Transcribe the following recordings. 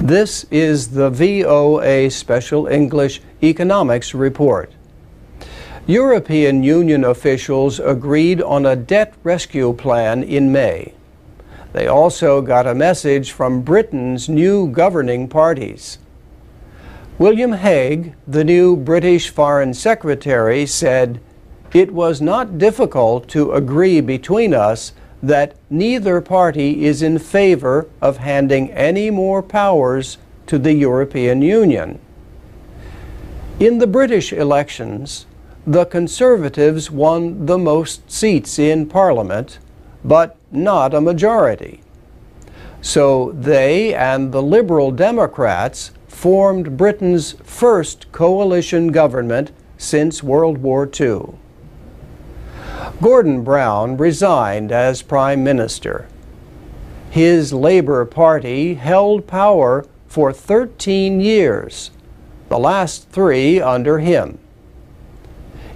This is the VOA Special English Economics Report. European Union officials agreed on a debt rescue plan in May. They also got a message from Britain's new governing parties. William Hague, the new British Foreign Secretary, said, "It was not difficult to agree between us that neither party is in favor of handing any more powers to the European Union." In the British elections, the Conservatives won the most seats in Parliament, but not a majority. So they and the Liberal Democrats formed Britain's first coalition government since World War II. Gordon Brown resigned as Prime Minister. His Labour Party held power for 13 years, the last 3 under him.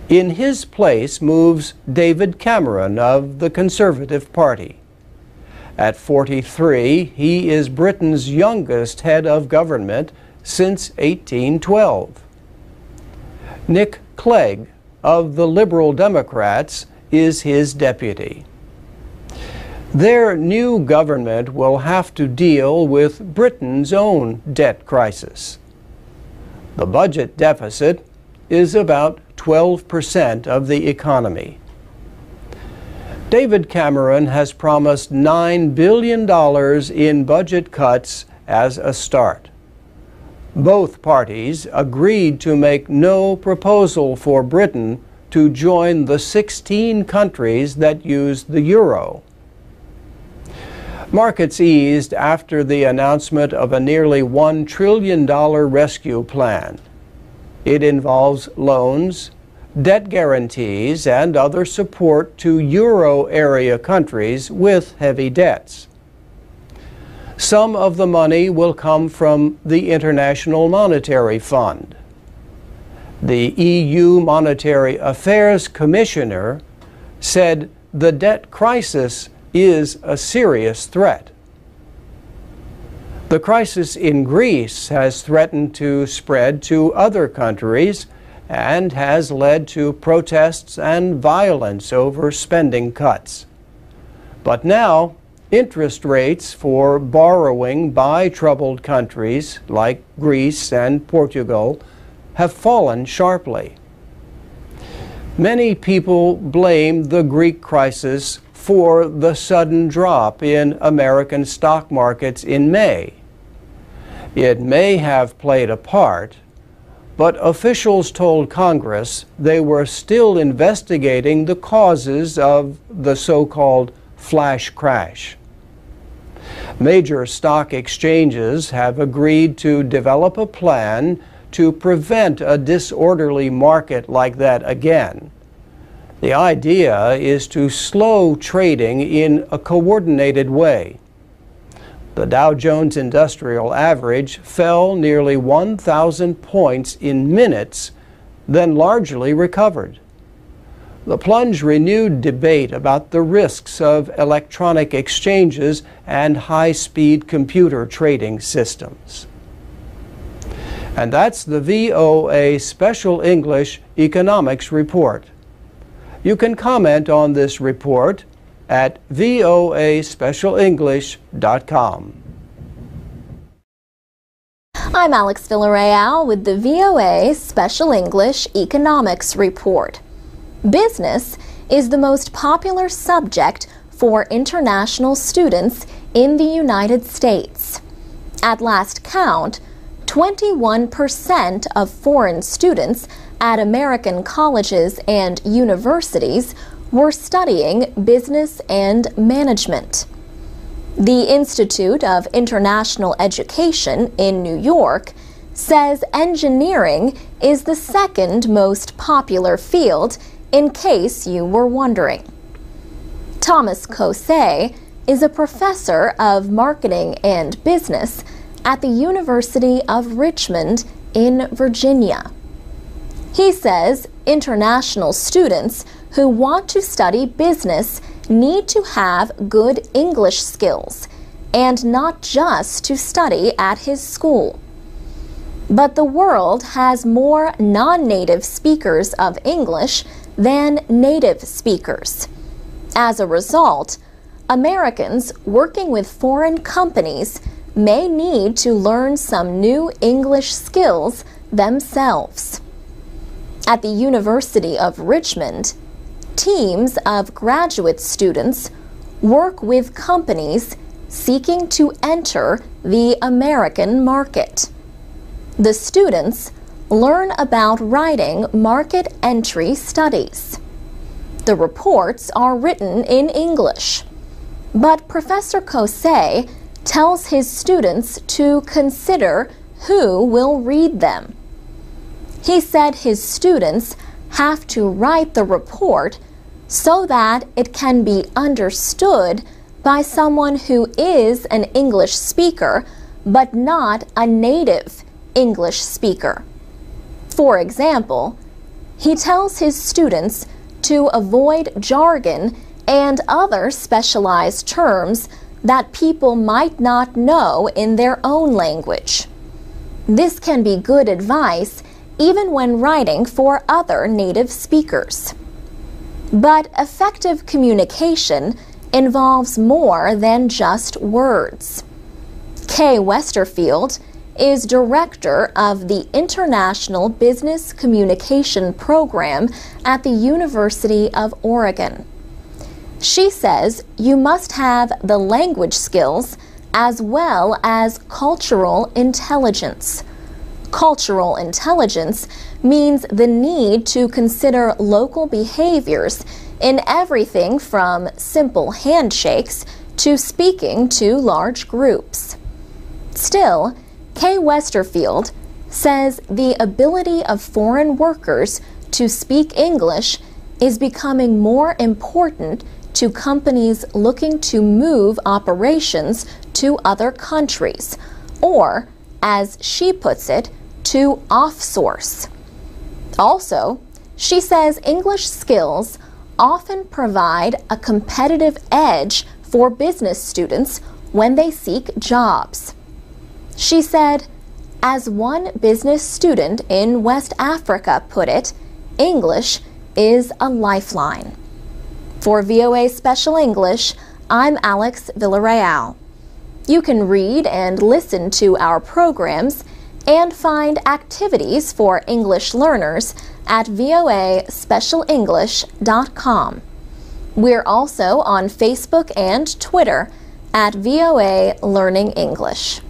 In his place moves David Cameron of the Conservative Party. At 43, he is Britain's youngest head of government since 1812. Nick Clegg of the Liberal Democrats is his deputy. Their new government will have to deal with Britain's own debt crisis. The budget deficit is about 12% of the economy. David Cameron has promised $9 billion in budget cuts as a start. Both parties agreed to make no proposal for Britain to join the 16 countries that use the euro. Markets eased after the announcement of a nearly $1 trillion rescue plan. It involves loans, debt guarantees, and other support to euro area countries with heavy debts. Some of the money will come from the International Monetary Fund. The EU Monetary Affairs Commissioner said the debt crisis is a serious threat. The crisis in Greece has threatened to spread to other countries and has led to protests and violence over spending cuts. But now, interest rates for borrowing by troubled countries like Greece and Portugal have fallen sharply. Many people blame the Greek crisis for the sudden drop in American stock markets in May. It may have played a part, but officials told Congress they were still investigating the causes of the so-called flash crash. Major stock exchanges have agreed to develop a plan to prevent a disorderly market like that again. The idea is to slow trading in a coordinated way. The Dow Jones Industrial Average fell nearly 1,000 points in minutes, then largely recovered. The plunge renewed debate about the risks of electronic exchanges and high-speed computer trading systems. And that's the VOA Special English Economics Report. You can comment on this report at voaspecialenglish.com. I'm Alex Villarreal with the VOA Special English Economics Report. Business is the most popular subject for international students in the United States. At last count, 21% of foreign students at American colleges and universities were studying business and management. The Institute of International Education in New York says engineering is the second most popular field, in case you were wondering. Thomas Kosei is a professor of marketing and business at the University of Richmond in Virginia. He says international students who want to study business need to have good English skills and not just to study at his school. But the world has more non-native speakers of English than native speakers. As a result, Americans working with foreign companies may need to learn some new English skills themselves. At the University of Richmond, teams of graduate students work with companies seeking to enter the American market. The students learn about writing market entry studies. The reports are written in English, but Professor Thesse tells his students to consider who will read them. He said his students have to write the report so that it can be understood by someone who is an English speaker but not a native English speaker. For example, he tells his students to avoid jargon and other specialized terms that people might not know in their own language. This can be good advice even when writing for other native speakers. But effective communication involves more than just words. Kay Westerfield is director of the International Business Communication Program at the University of Oregon. She says you must have the language skills as well as cultural intelligence. Cultural intelligence means the need to consider local behaviors in everything from simple handshakes to speaking to large groups. Still, Kay Westerfield says the ability of foreign workers to speak English is becoming more important to companies looking to move operations to other countries, or, as she puts it, to offsource. Also, she says English skills often provide a competitive edge for business students when they seek jobs. She said, as one business student in West Africa put it, English is a lifeline. For VOA Special English, I'm Alex Villarreal. You can read and listen to our programs and find activities for English learners at voaspecialenglish.com. We're also on Facebook and Twitter at VOA Learning English.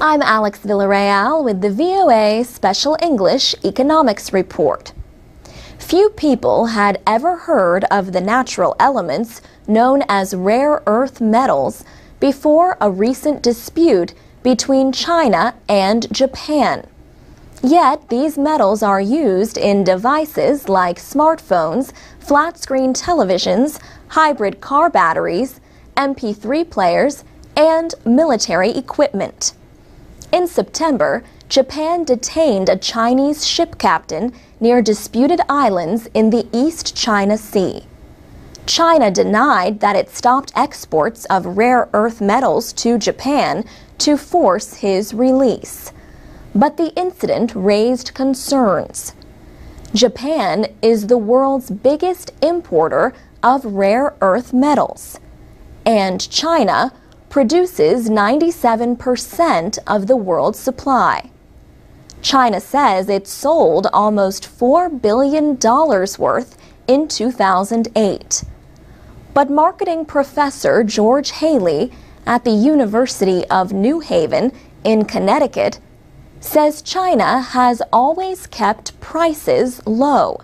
I'm Alex Villarreal with the VOA Special English Economics Report. Few people had ever heard of the natural elements known as rare earth metals before a recent dispute between China and Japan. Yet these metals are used in devices like smartphones, flat-screen televisions, hybrid car batteries, MP3 players, and military equipment. In September, Japan detained a Chinese ship captain near disputed islands in the East China Sea. China denied that it stopped exports of rare earth metals to Japan to force his release. But the incident raised concerns. Japan is the world's biggest importer of rare earth metals, and China produces 97% of the world's supply. China says it sold almost $4 billion worth in 2008. But marketing professor George Haley at the University of New Haven in Connecticut says China has always kept prices low.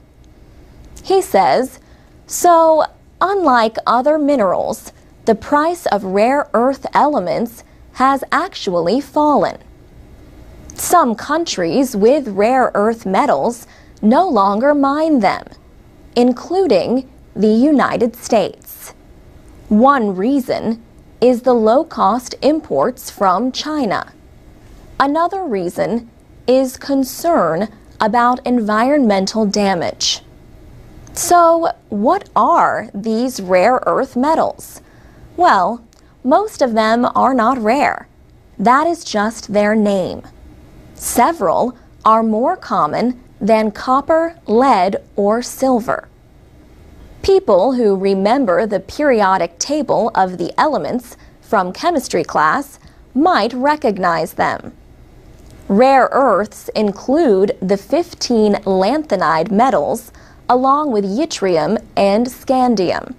He says, so unlike other minerals, the price of rare earth elements has actually fallen. Some countries with rare earth metals no longer mine them, including the United States. One reason is the low-cost imports from China. Another reason is concern about environmental damage. So, what are these rare earth metals? Well, most of them are not rare. That is just their name. Several are more common than copper, lead, or silver. People who remember the periodic table of the elements from chemistry class might recognize them. Rare earths include the 15 lanthanide metals along with yttrium and scandium.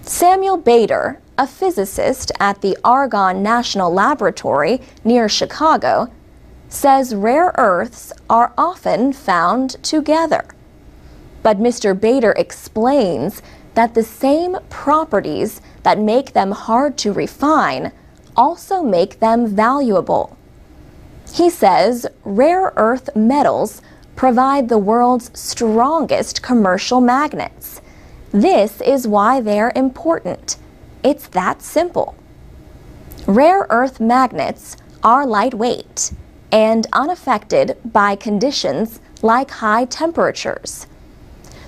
Samuel Bader, a physicist at the Argonne National Laboratory near Chicago, says rare earths are often found together. But Mr. Bader explains that the same properties that make them hard to refine also make them valuable. He says rare earth metals provide the world's strongest commercial magnets. This is why they're important. It's that simple. Rare earth magnets are lightweight and unaffected by conditions like high temperatures.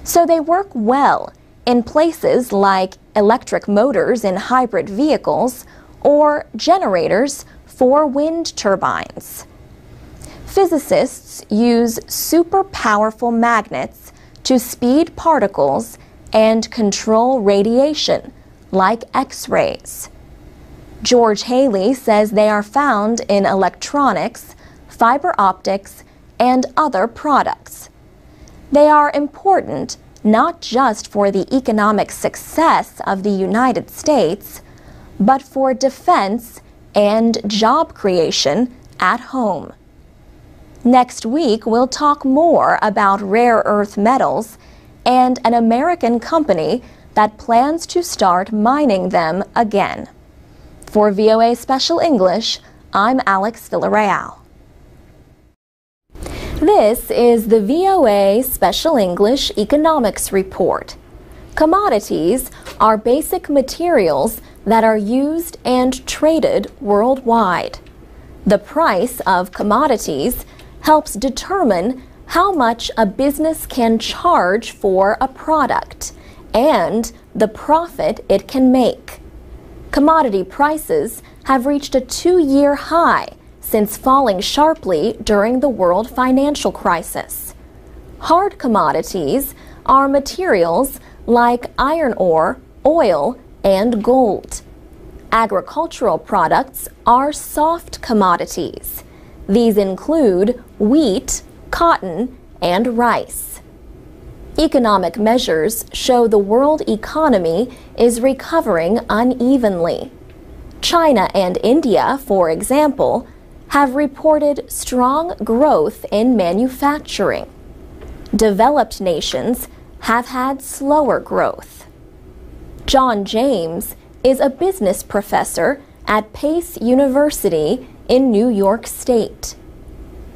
So they work well in places like electric motors in hybrid vehicles or generators for wind turbines. Physicists use super powerful magnets to speed particles and control radiation, like X-rays. George Haley says they are found in electronics, fiber optics, and other products. They are important not just for the economic success of the United States, but for defense and job creation at home. Next week, we'll talk more about rare earth metals and an American company that plans to start mining them again. For VOA Special English, I'm Alex Villarreal. This is the VOA Special English Economics Report. Commodities are basic materials that are used and traded worldwide. The price of commodities helps determine how much a business can charge for a product and the profit it can make. Commodity prices have reached a 2-year high since falling sharply during the world financial crisis. Hard commodities are materials like iron ore, oil, and gold. Agricultural products are soft commodities. These include wheat, cotton, and rice. Economic measures show the world economy is recovering unevenly. China and India, for example, have reported strong growth in manufacturing. Developed nations have had slower growth. John James is a business professor at Pace University in New York State.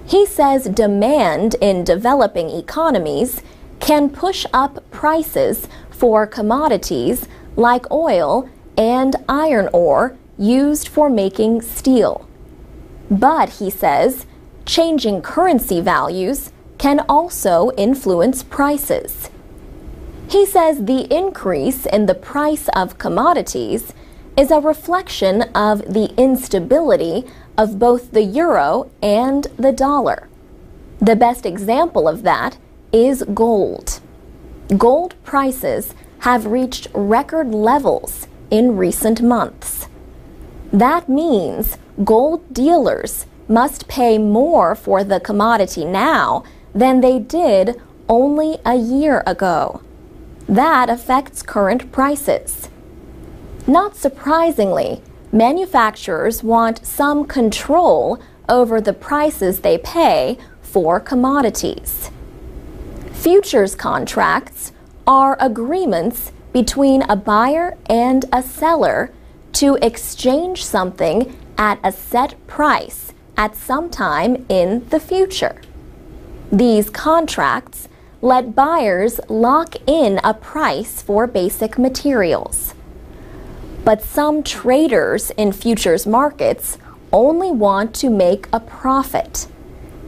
He says demand in developing economies can push up prices for commodities like oil and iron ore used for making steel. But, he says, changing currency values can also influence prices. He says the increase in the price of commodities is a reflection of the instability of both the euro and the dollar. The best example of that is gold. Gold prices have reached record levels in recent months. That means gold dealers must pay more for the commodity now than they did only a year ago. That affects current prices. Not surprisingly, manufacturers want some control over the prices they pay for commodities. Futures contracts are agreements between a buyer and a seller to exchange something at a set price at some time in the future. These contracts let buyers lock in a price for basic materials. But some traders in futures markets only want to make a profit.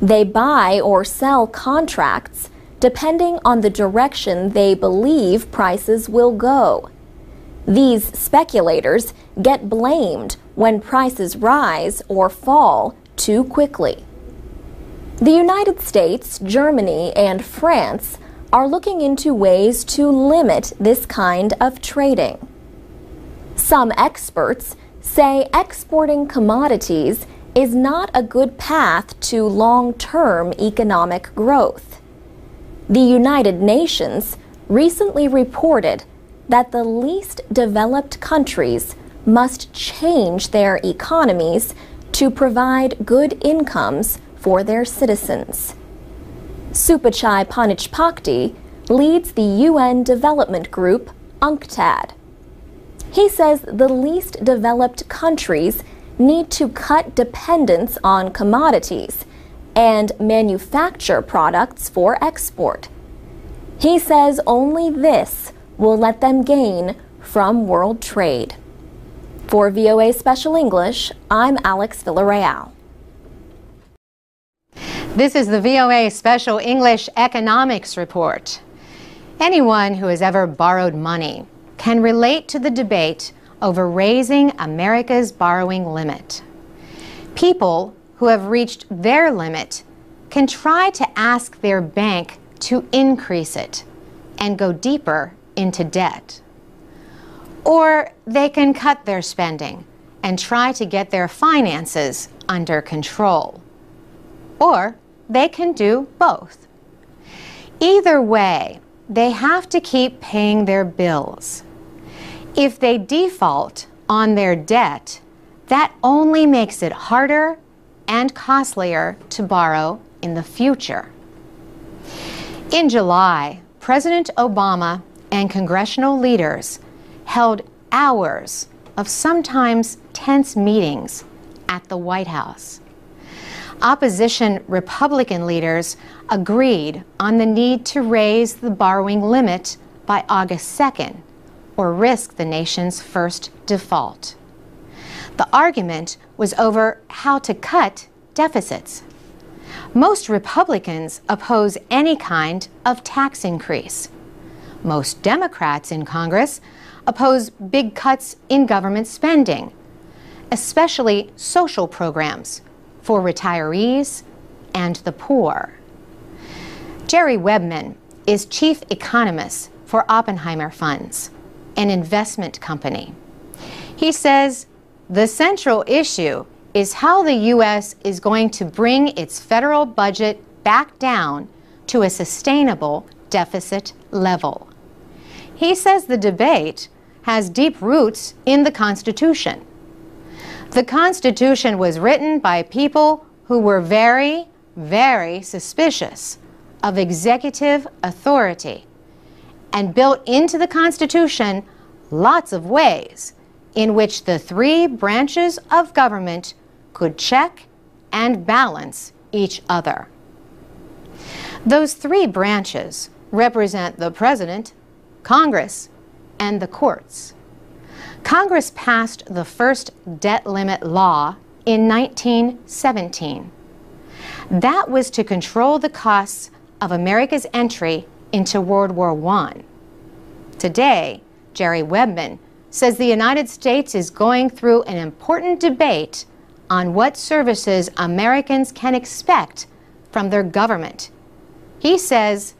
They buy or sell contracts depending on the direction they believe prices will go. These speculators get blamed when prices rise or fall too quickly. The United States, Germany, and France are looking into ways to limit this kind of trading. Some experts say exporting commodities is not a good path to long-term economic growth. The United Nations recently reported that the least developed countries must change their economies to provide good incomes for their citizens. Supachai Panichpakdi leads the UN development group UNCTAD. He says the least developed countries need to cut dependence on commodities and manufacture products for export. He says only this will let them gain from world trade. For VOA Special English, I'm Alex Villarreal. This is the VOA Special English Economics Report. Anyone who has ever borrowed money can relate to the debate over raising America's borrowing limit. People who have reached their limit can try to ask their bank to increase it and go deeper into debt. Or they can cut their spending and try to get their finances under control. Or they can do both. Either way, they have to keep paying their bills. If they default on their debt, that only makes it harder and costlier to borrow in the future. In July, President Obama and congressional leaders held hours of sometimes tense meetings at the White House. Opposition Republican leaders agreed on the need to raise the borrowing limit by August 2nd, or risk the nation's first default. The argument was over how to cut deficits. Most Republicans oppose any kind of tax increase. Most Democrats in Congress oppose big cuts in government spending, especially social programs for retirees and the poor. Jerry Webman is chief economist for Oppenheimer Funds, an investment company. He says the central issue is how the U.S. is going to bring its federal budget back down to a sustainable deficit level. He says the debate has deep roots in the Constitution. The Constitution was written by people who were very, very suspicious of executive authority and built into the Constitution lots of ways in which the three branches of government could check and balance each other. Those three branches represent the President, Congress, and the courts. Congress passed the first debt limit law in 1917. That was to control the costs of America's entry into World War I. Today, Jerry Webman says the United States is going through an important debate on what services Americans can expect from their government. He says,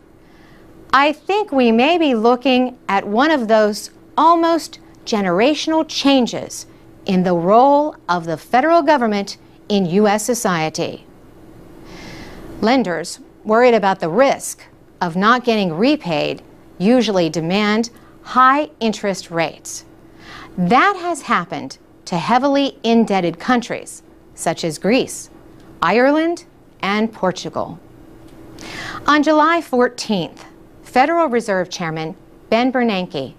"I think we may be looking at one of those almost generational changes in the role of the federal government in U.S. society." Lenders worried about the risk of not getting repaid usually demand high interest rates. That has happened to heavily indebted countries such as Greece, Ireland, and Portugal. On July 14th, Federal Reserve Chairman Ben Bernanke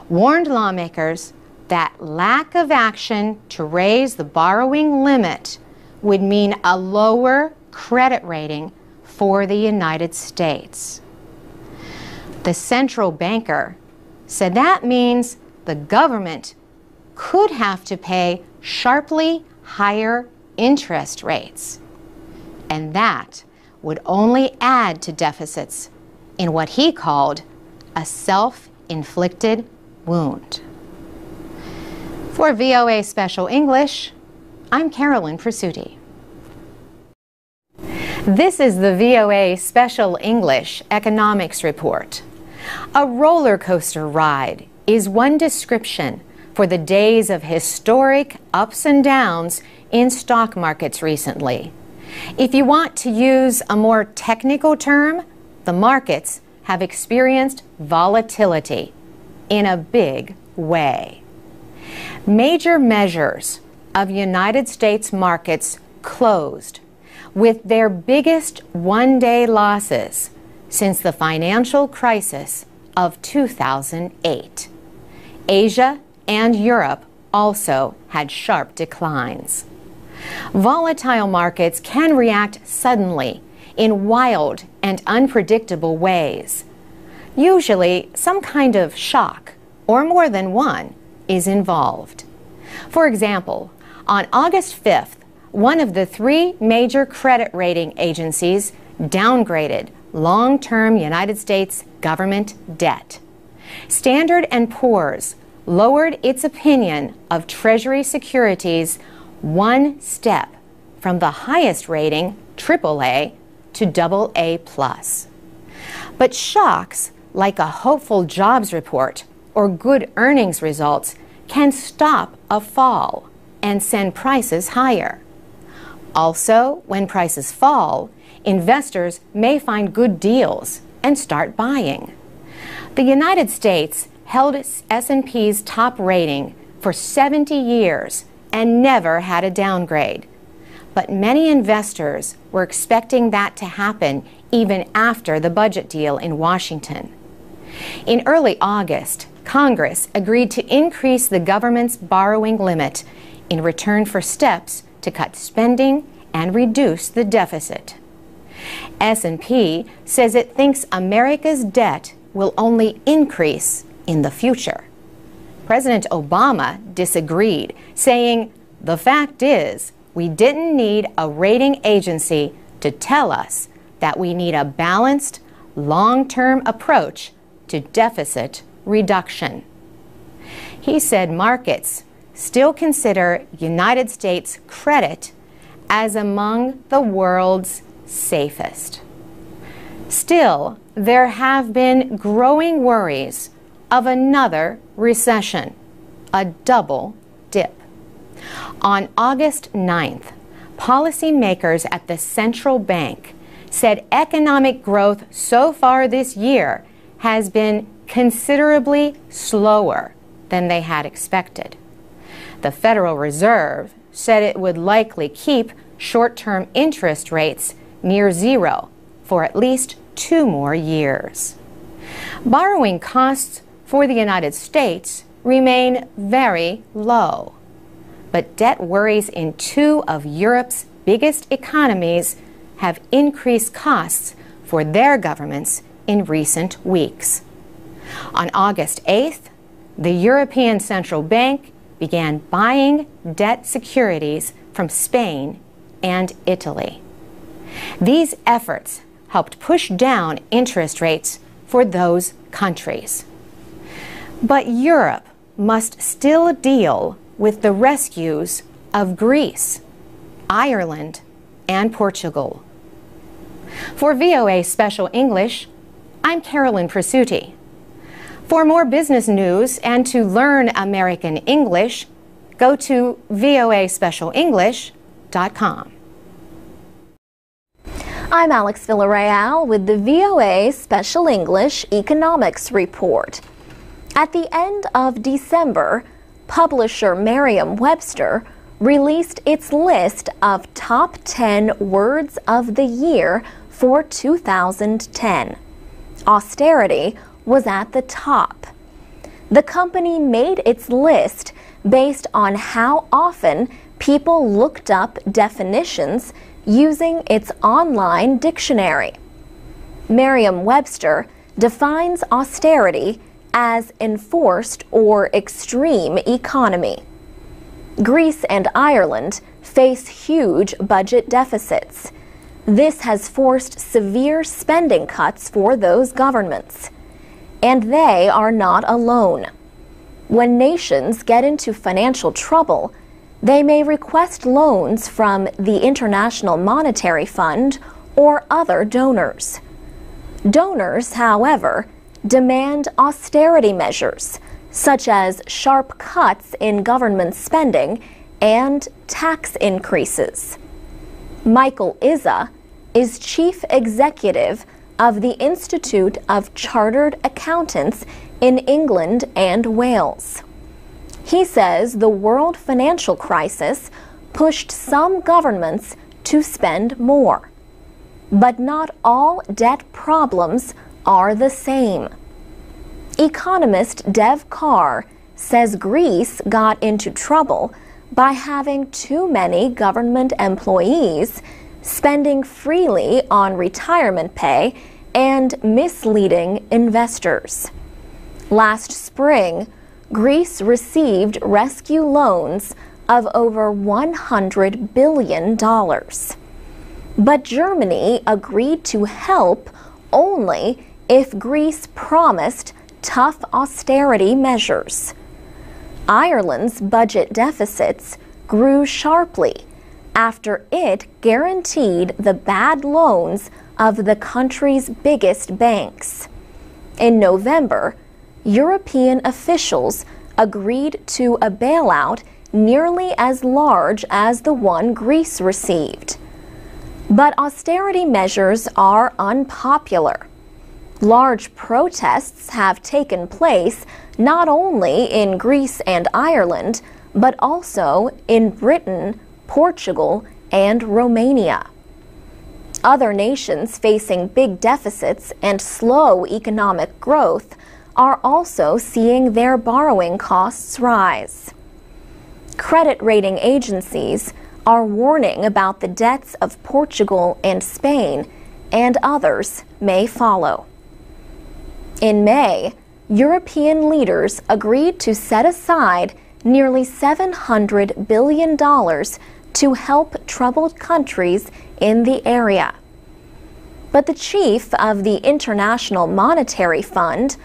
warned lawmakers that lack of action to raise the borrowing limit would mean a lower credit rating for the United States. The central banker said that means the government could have to pay sharply higher interest rates, and that would only add to deficits in what he called a self-inflicted wound. For VOA Special English, I'm Carolyn Presutti. This is the VOA Special English Economics Report. A roller coaster ride is one description for the days of historic ups and downs in stock markets recently. If you want to use a more technical term, the markets have experienced volatility in a big way. Major measures of United States markets closed with their biggest one-day losses since the financial crisis of 2008. Asia and Europe also had sharp declines. Volatile markets can react suddenly in wild and unpredictable ways. Usually, some kind of shock, or more than one, is involved. For example, on August 5th, one of the three major credit rating agencies downgraded long-term United States government debt. Standard & Poor's lowered its opinion of Treasury securities one step from the highest rating, AAA, to AA+. But shocks like a hopeful jobs report or good earnings results can stop a fall and send prices higher. Also, when prices fall, investors may find good deals and start buying. The United States held S&P's top rating for 70 years and never had a downgrade. But many investors were expecting that to happen even after the budget deal in Washington. In early August, Congress agreed to increase the government's borrowing limit in return for steps to cut spending and reduce the deficit. S&P says it thinks America's debt will only increase in the future. President Obama disagreed, saying, "The fact is, we didn't need a rating agency to tell us that we need a balanced, long-term approach to deficit reduction." He said markets still consider United States credit as among the world's safest. Still, there have been growing worries of another recession, a double dip. On August 9th, policymakers at the central bank said economic growth so far this year has been considerably slower than they had expected. The Federal Reserve said it would likely keep short-term interest rates near zero for at least 2 more years. Borrowing costs for the United States remain very low, but debt worries in 2 of Europe's biggest economies have increased costs for their governments in recent weeks. On August 8th, the European Central Bank began buying debt securities from Spain and Italy. These efforts helped push down interest rates for those countries. But Europe must still deal with the rescues of Greece, Ireland, and Portugal. For VOA Special English, I'm Carolyn Presutti. For more business news and to learn American English, go to voaspecialenglish.com. I'm Alex Villarreal with the VOA Special English Economics Report. At the end of December, publisher Merriam-Webster released its list of top 10 words of the year for 2010. Austerity was at the top. The company made its list based on how often people looked up definitions using its online dictionary. Merriam-Webster defines austerity as enforced or extreme economy. Greece and Ireland face huge budget deficits. This has forced severe spending cuts for those governments. And they are not alone. When nations get into financial trouble, they may request loans from the International Monetary Fund or other donors. Donors, however, demand austerity measures, such as sharp cuts in government spending and tax increases. Michael Izza is chief executive of the Institute of Chartered Accountants in England and Wales. He says the world financial crisis pushed some governments to spend more. But not all debt problems are the same. Economist Dev Carr says Greece got into trouble by having too many government employees spending freely on retirement pay and misleading investors. Last spring, Greece received rescue loans of over $100 billion. But Germany agreed to help only if Greece promised tough austerity measures. Ireland's budget deficits grew sharply after it guaranteed the bad loans of the country's biggest banks. In November, European officials agreed to a bailout nearly as large as the one Greece received. But austerity measures are unpopular. Large protests have taken place not only in Greece and Ireland, but also in Britain, Portugal, and Romania. Other nations facing big deficits and slow economic growth are also seeing their borrowing costs rise. Credit rating agencies are warning about the debts of Portugal and Spain, and others may follow. In May, European leaders agreed to set aside nearly $700 billion to help troubled countries in the area. But the chief of the International Monetary Fund,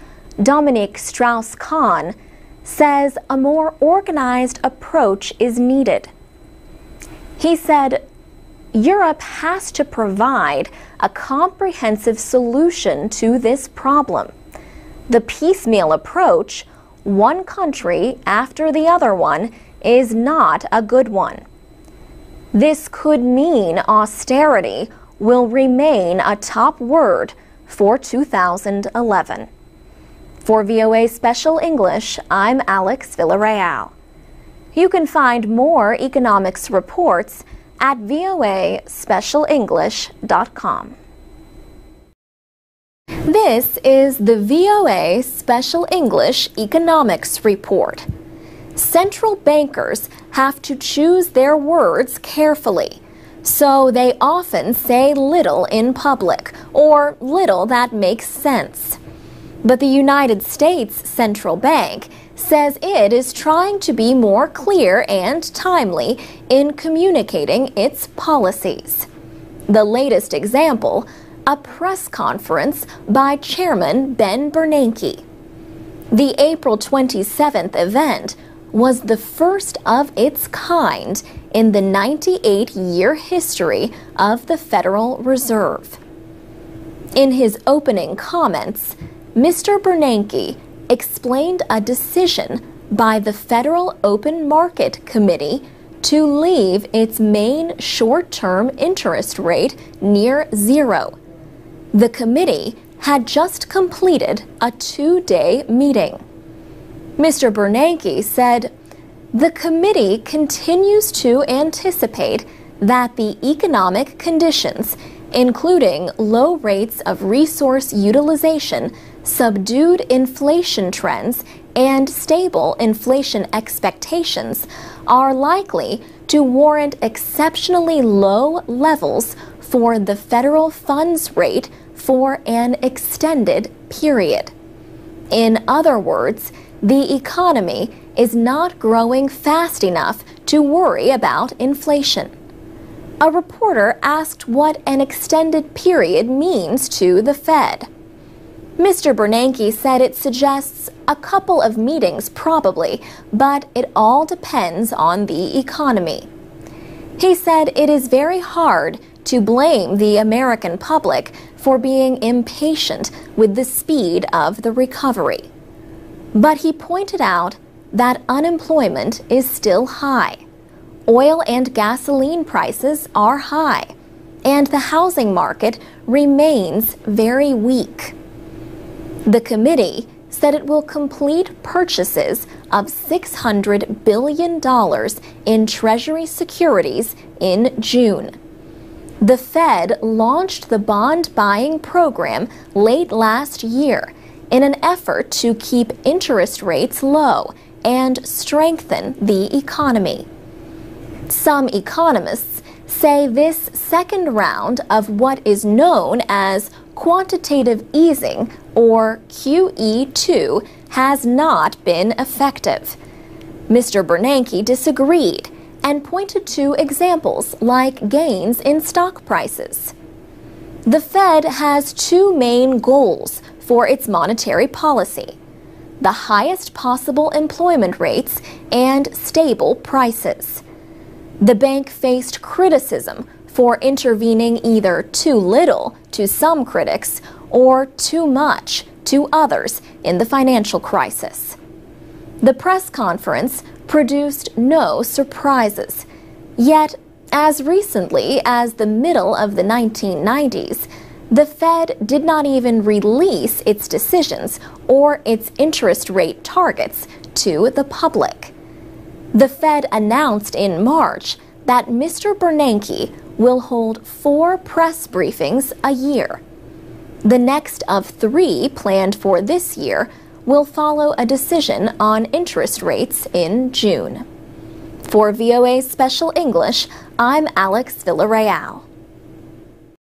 Dominique Strauss-Kahn, says a more organized approach is needed. He said, Europe has to provide a comprehensive solution to this problem. The piecemeal approach, one country after the other one, is not a good one. This could mean austerity will remain a top word for 2011. For VOA Special English, I'm Alex Villarreal. You can find more economics reports at voaspecialenglish.com. This is the VOA Special English Economics Report. Central bankers have to choose their words carefully, so they often say little in public or little that makes sense. But the United States Central Bank says it is trying to be more clear and timely in communicating its policies. The latest example, a press conference by Chairman Ben Bernanke. The April 27th event was the first of its kind in the 98-year history of the Federal Reserve. In his opening comments, Mr. Bernanke explained a decision by the Federal Open Market Committee to leave its main short-term interest rate near zero. The committee had just completed a 2-day meeting. Mr. Bernanke said, "The committee continues to anticipate that the economic conditions, including low rates of resource utilization, subdued inflation trends, and stable inflation expectations, are likely to warrant exceptionally low levels for the federal funds rate for an extended period." In other words, the economy is not growing fast enough to worry about inflation. A reporter asked what an extended period means to the Fed. Mr. Bernanke said it suggests a couple of meetings probably, but it all depends on the economy. He said it is very hard to blame the American public for being impatient with the speed of the recovery. But he pointed out that unemployment is still high. Oil and gasoline prices are high, and the housing market remains very weak. The committee said it will complete purchases of $600 billion in Treasury securities in June. The Fed launched the bond buying program late last year in an effort to keep interest rates low and strengthen the economy. Some economists say this second round of what is known as quantitative easing, or QE2, has not been effective. Mr. Bernanke disagreed and pointed to examples like gains in stock prices. The Fed has two main goals for its monetary policy: the highest possible employment rates and stable prices. The bank faced criticism for intervening either too little to some critics or too much to others in the financial crisis. The press conference produced no surprises. Yet, as recently as the middle of the 1990s, the Fed did not even release its decisions or its interest rate targets to the public. The Fed announced in March that Mr. Bernanke will hold 4 press briefings a year. The next of 3 planned for this year will follow a decision on interest rates in June. For VOA Special English, I'm Alex Villarreal.